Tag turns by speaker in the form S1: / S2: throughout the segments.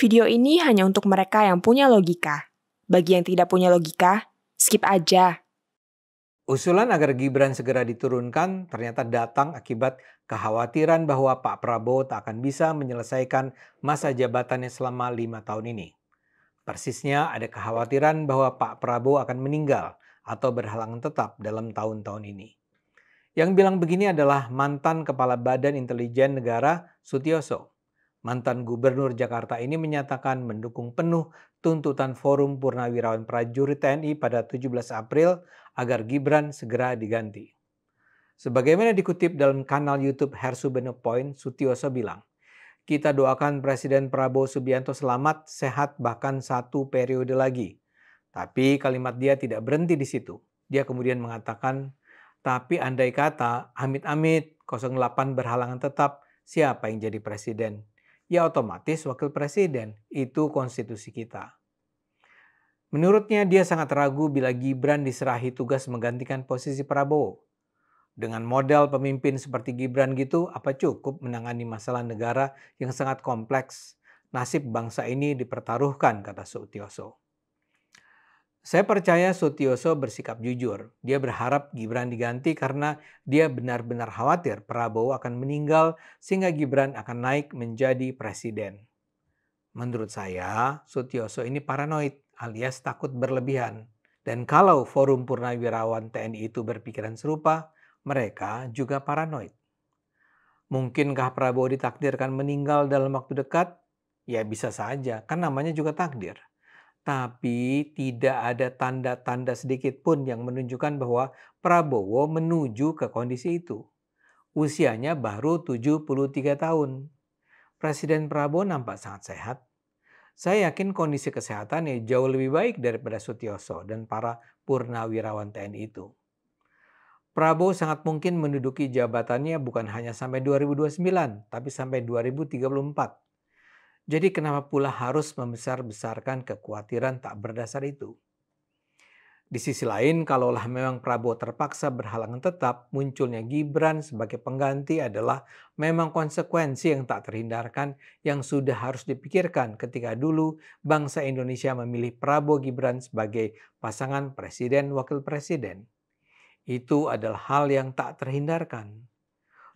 S1: Video ini hanya untuk mereka yang punya logika. Bagi yang tidak punya logika, skip aja.
S2: Usulan agar Gibran segera diturunkan ternyata datang akibat kekhawatiran bahwa Pak Prabowo tak akan bisa menyelesaikan masa jabatannya selama 5 tahun ini. Persisnya ada kekhawatiran bahwa Pak Prabowo akan meninggal atau berhalangan tetap dalam tahun-tahun ini. Yang bilang begini adalah mantan Kepala Badan Intelijen Negara Sutioso. Mantan Gubernur Jakarta ini menyatakan mendukung penuh tuntutan Forum Purnawirawan Prajurit TNI pada 17 April agar Gibran segera diganti. Sebagaimana dikutip dalam kanal YouTube Hersubeno Point, Sutioso bilang, "Kita doakan Presiden Prabowo Subianto selamat, sehat bahkan 1 periode lagi." Tapi kalimat dia tidak berhenti di situ. Dia kemudian mengatakan, "Tapi andai kata amit-amit 08 berhalangan tetap, siapa yang jadi presiden? Ya otomatis wakil presiden, itu konstitusi kita." Menurutnya dia sangat ragu bila Gibran diserahi tugas menggantikan posisi Prabowo. Dengan modal pemimpin seperti Gibran gitu, apa cukup menangani masalah negara yang sangat kompleks? Nasib bangsa ini dipertaruhkan, kata Sutioso. Saya percaya Sutioso bersikap jujur. Dia berharap Gibran diganti karena dia benar-benar khawatir Prabowo akan meninggal sehingga Gibran akan naik menjadi presiden. Menurut saya, Sutioso ini paranoid alias takut berlebihan. Dan kalau Forum Purnawirawan TNI itu berpikiran serupa, mereka juga paranoid. Mungkinkah Prabowo ditakdirkan meninggal dalam waktu dekat? Ya bisa saja, kan namanya juga takdir. Tapi tidak ada tanda-tanda sedikit pun yang menunjukkan bahwa Prabowo menuju ke kondisi itu. Usianya baru 73 tahun. Presiden Prabowo nampak sangat sehat. Saya yakin kondisi kesehatannya jauh lebih baik daripada Sutioso dan para purnawirawan TNI itu. Prabowo sangat mungkin menduduki jabatannya bukan hanya sampai 2029, tapi sampai 2034. Jadi kenapa pula harus membesar-besarkan kekhawatiran tak berdasar itu? Di sisi lain, kalaulah memang Prabowo terpaksa berhalangan tetap, munculnya Gibran sebagai pengganti adalah memang konsekuensi yang tak terhindarkan yang sudah harus dipikirkan ketika dulu bangsa Indonesia memilih Prabowo Gibran sebagai pasangan presiden wakil presiden. Itu adalah hal yang tak terhindarkan.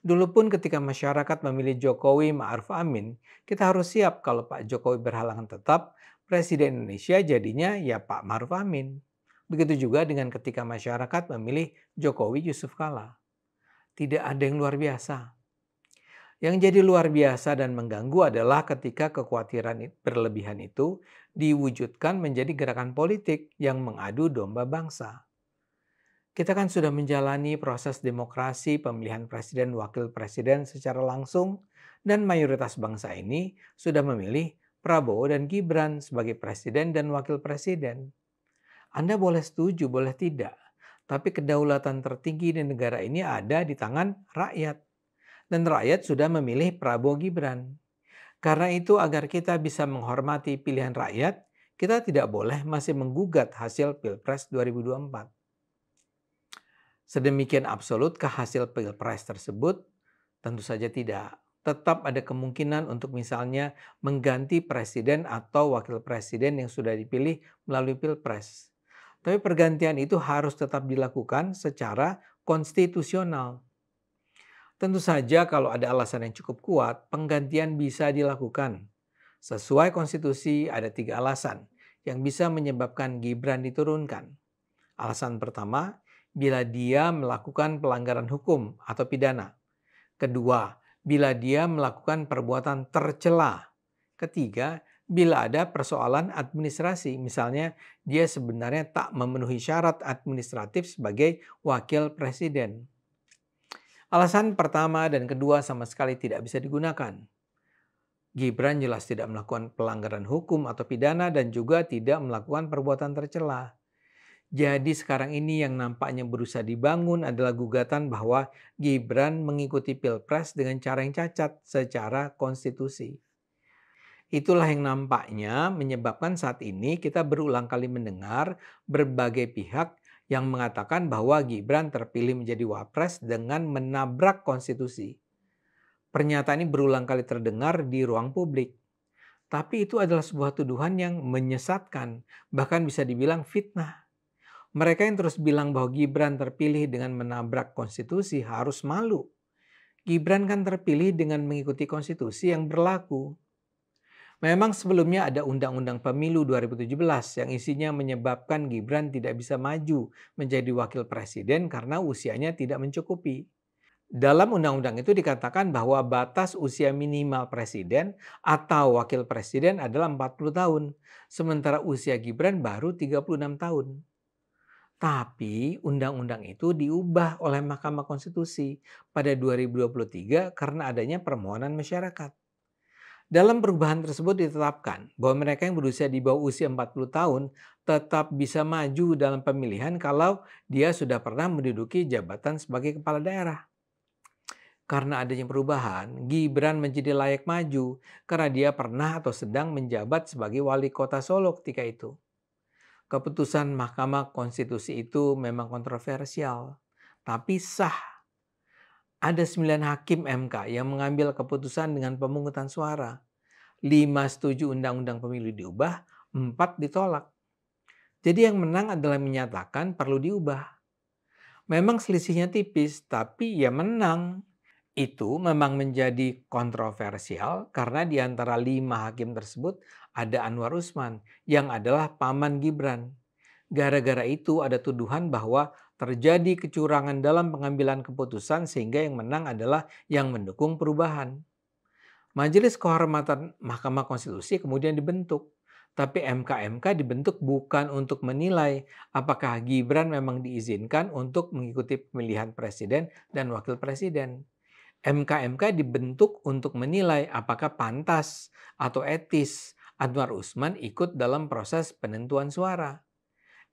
S2: Dulu pun ketika masyarakat memilih Jokowi Ma'ruf Amin, kita harus siap kalau Pak Jokowi berhalangan tetap, Presiden Indonesia jadinya ya Pak Ma'ruf Amin. Begitu juga dengan ketika masyarakat memilih Jokowi Yusuf Kala. Tidak ada yang luar biasa. Yang jadi luar biasa dan mengganggu adalah ketika kekhawatiran berlebihan itu diwujudkan menjadi gerakan politik yang mengadu domba bangsa. Kita kan sudah menjalani proses demokrasi pemilihan presiden wakil presiden secara langsung dan mayoritas bangsa ini sudah memilih Prabowo dan Gibran sebagai presiden dan wakil presiden. Anda boleh setuju, boleh tidak, tapi kedaulatan tertinggi di negara ini ada di tangan rakyat. Dan rakyat sudah memilih Prabowo Gibran. Karena itu agar kita bisa menghormati pilihan rakyat, kita tidak boleh masih menggugat hasil Pilpres 2024. Sedemikian absolutkah hasil Pilpres tersebut? Tentu saja tidak. Tetap ada kemungkinan untuk misalnya mengganti presiden atau wakil presiden yang sudah dipilih melalui Pilpres. Tapi pergantian itu harus tetap dilakukan secara konstitusional. Tentu saja kalau ada alasan yang cukup kuat, penggantian bisa dilakukan. Sesuai konstitusi ada 3 alasan yang bisa menyebabkan Gibran diturunkan. Alasan pertama, bila dia melakukan pelanggaran hukum atau pidana. Kedua, bila dia melakukan perbuatan tercela. Ketiga, bila ada persoalan administrasi, misalnya dia sebenarnya tak memenuhi syarat administratif sebagai wakil presiden. Alasan pertama dan kedua sama sekali tidak bisa digunakan. Gibran jelas tidak melakukan pelanggaran hukum atau pidana dan juga tidak melakukan perbuatan tercela. Jadi sekarang ini yang nampaknya berusaha dibangun adalah gugatan bahwa Gibran mengikuti Pilpres dengan cara yang cacat secara konstitusi. Itulah yang nampaknya menyebabkan saat ini kita berulang kali mendengar berbagai pihak yang mengatakan bahwa Gibran terpilih menjadi wapres dengan menabrak konstitusi. Pernyataan ini berulang kali terdengar di ruang publik. Tapi itu adalah sebuah tuduhan yang menyesatkan, bahkan bisa dibilang fitnah. Mereka yang terus bilang bahwa Gibran terpilih dengan menabrak konstitusi harus malu. Gibran kan terpilih dengan mengikuti konstitusi yang berlaku. Memang sebelumnya ada Undang-Undang Pemilu 2017 yang isinya menyebabkan Gibran tidak bisa maju menjadi wakil presiden karena usianya tidak mencukupi. Dalam undang-undang itu dikatakan bahwa batas usia minimal presiden atau wakil presiden adalah 40 tahun, sementara usia Gibran baru 36 tahun. Tapi undang-undang itu diubah oleh Mahkamah Konstitusi pada 2023 karena adanya permohonan masyarakat. Dalam perubahan tersebut ditetapkan bahwa mereka yang berusia di bawah usia 40 tahun tetap bisa maju dalam pemilihan kalau dia sudah pernah menduduki jabatan sebagai kepala daerah. Karena adanya perubahan, Gibran menjadi layak maju karena dia pernah atau sedang menjabat sebagai wali kota Solo ketika itu. Keputusan Mahkamah Konstitusi itu memang kontroversial, tapi sah. Ada 9 hakim MK yang mengambil keputusan dengan pemungutan suara. 5 setuju undang-undang pemilu diubah, 4 ditolak. Jadi yang menang adalah menyatakan perlu diubah. Memang selisihnya tipis, tapi ya menang. Itu memang menjadi kontroversial karena di antara 5 hakim tersebut ada Anwar Usman yang adalah paman Gibran. Gara-gara itu ada tuduhan bahwa terjadi kecurangan dalam pengambilan keputusan sehingga yang menang adalah yang mendukung perubahan. Majelis Kehormatan Mahkamah Konstitusi kemudian dibentuk. Tapi MK-MK dibentuk bukan untuk menilai apakah Gibran memang diizinkan untuk mengikuti pemilihan presiden dan wakil presiden. MK-MK dibentuk untuk menilai apakah pantas atau etis Anwar Usman ikut dalam proses penentuan suara.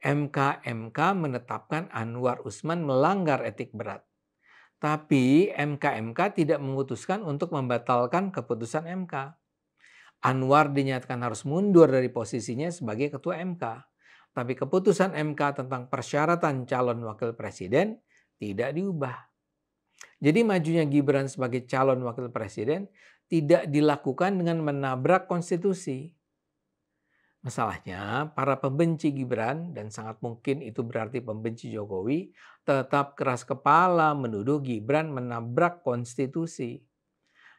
S2: MK-MK menetapkan Anwar Usman melanggar etik berat. Tapi MK-MK tidak memutuskan untuk membatalkan keputusan MK. Anwar dinyatakan harus mundur dari posisinya sebagai ketua MK. Tapi keputusan MK tentang persyaratan calon wakil presiden tidak diubah. Jadi majunya Gibran sebagai calon wakil presiden tidak dilakukan dengan menabrak konstitusi. Masalahnya, para pembenci Gibran, dan sangat mungkin itu berarti pembenci Jokowi, tetap keras kepala menuduh Gibran menabrak konstitusi.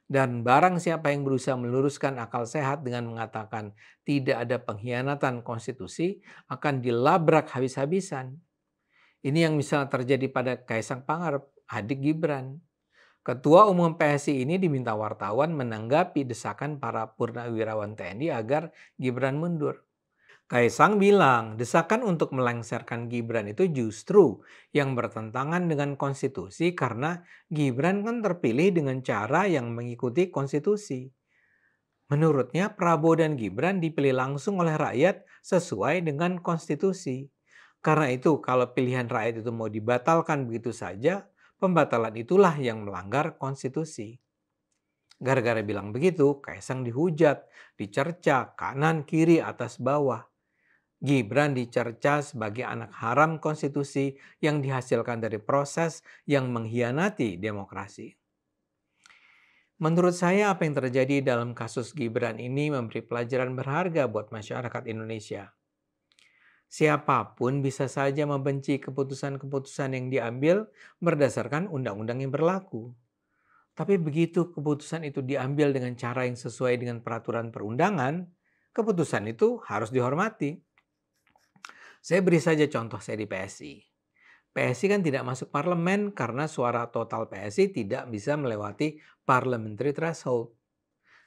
S2: Dan barang siapa yang berusaha meluruskan akal sehat dengan mengatakan tidak ada pengkhianatan konstitusi akan dilabrak habis-habisan. Ini yang misalnya terjadi pada Kaisang Pangarep, adik Gibran. Ketua Umum PSI ini diminta wartawan menanggapi desakan para purnawirawan TNI agar Gibran mundur. Kaisang bilang desakan untuk melengsarkan Gibran itu justru yang bertentangan dengan konstitusi karena Gibran kan terpilih dengan cara yang mengikuti konstitusi. Menurutnya Prabowo dan Gibran dipilih langsung oleh rakyat sesuai dengan konstitusi. Karena itu kalau pilihan rakyat itu mau dibatalkan begitu saja, pembatalan itulah yang melanggar konstitusi. Gara-gara bilang begitu, Kaisang dihujat, dicerca kanan, kiri, atas, bawah. Gibran dicerca sebagai anak haram konstitusi yang dihasilkan dari proses yang mengkhianati demokrasi. Menurut saya apa yang terjadi dalam kasus Gibran ini memberi pelajaran berharga buat masyarakat Indonesia. Siapapun bisa saja membenci keputusan-keputusan yang diambil berdasarkan undang-undang yang berlaku. Tapi begitu keputusan itu diambil dengan cara yang sesuai dengan peraturan perundangan, keputusan itu harus dihormati. Saya beri saja contoh saya di PSI. PSI kan tidak masuk parlemen karena suara total PSI tidak bisa melewati parliamentary threshold.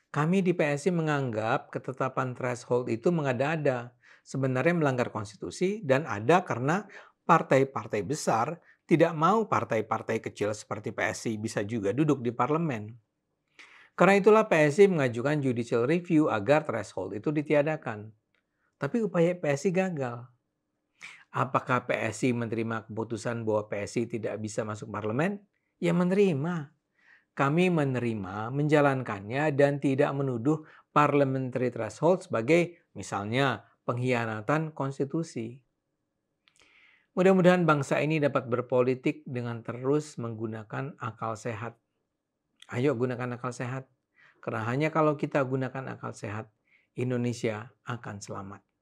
S2: Kami di PSI menganggap ketetapan threshold itu mengada-ada. Sebenarnya melanggar konstitusi dan ada karena partai-partai besar tidak mau partai-partai kecil seperti PSI bisa juga duduk di parlemen. Karena itulah PSI mengajukan judicial review agar threshold itu ditiadakan. Tapi upaya PSI gagal. Apakah PSI menerima keputusan bahwa PSI tidak bisa masuk parlemen? Ya menerima. Kami menerima, menjalankannya, dan tidak menuduh parliamentary threshold sebagai misalnya pengkhianatan konstitusi. Mudah-mudahan bangsa ini dapat berpolitik dengan terus menggunakan akal sehat. Ayo gunakan akal sehat. Karena hanya kalau kita gunakan akal sehat, Indonesia akan selamat.